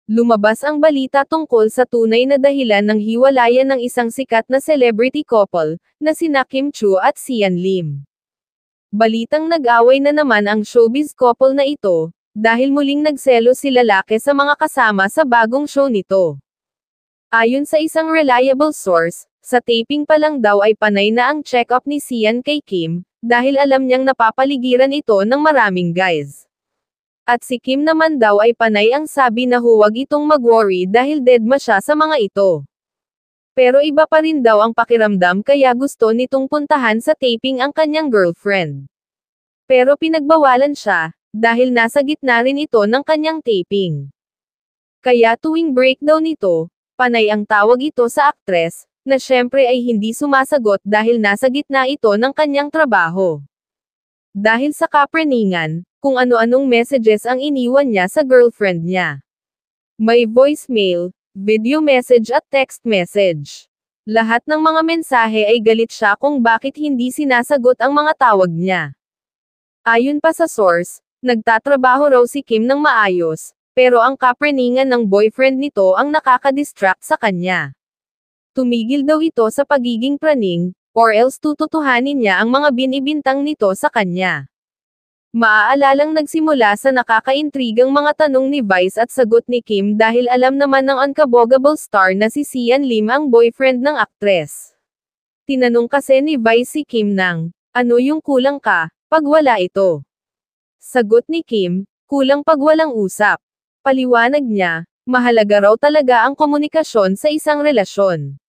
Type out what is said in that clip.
Lumabas ang balita tungkol sa tunay na dahilan ng hiwalayan ng isang sikat na celebrity couple, na sina Kim Chu at Sian Lim. Balitang nag-away na naman ang showbiz couple na ito, dahil muling nagselos si lalaki sa mga kasama sa bagong show nito. Ayon sa isang reliable source, sa taping pa lang daw ay panay na ang check-up ni Sian kay Kim, dahil alam niyang napapaligiran ito ng maraming guys. At si Kim naman daw ay panay ang sabi na huwag itong mag-worry dahil deadma siya sa mga ito. Pero iba pa rin daw ang pakiramdam kaya gusto nitong puntahan sa taping ang kanyang girlfriend. Pero pinagbawalan siya, dahil nasa gitna rin ito ng kanyang taping. Kaya tuwing break daw nito, panay ang tawag ito sa aktres, na syempre ay hindi sumasagot dahil nasa gitna ito ng kanyang trabaho. Dahil sa kapreningan, kung ano-anong messages ang iniwan niya sa girlfriend niya. May voicemail, video message at text message. Lahat ng mga mensahe ay galit siya kung bakit hindi sinasagot ang mga tawag niya. Ayon pa sa source, nagtatrabaho raw si Kim ng maayos, pero ang kapreningan ng boyfriend nito ang nakaka-distract sa kanya. Tumigil daw ito sa pagiging praning, or else tututuhanin niya ang mga binibintang nito sa kanya. Maaalalang nagsimula sa nakakaintrigang mga tanong ni Vice at sagot ni Kim dahil alam naman ng unkabogable star na si Sian Lim ang boyfriend ng aktres. Tinanong kasi ni Vice si Kim ng, ano yung kulang ka, pag wala ito? Sagot ni Kim, kulang pag walang usap. Paliwanag niya, mahalaga raw talaga ang komunikasyon sa isang relasyon.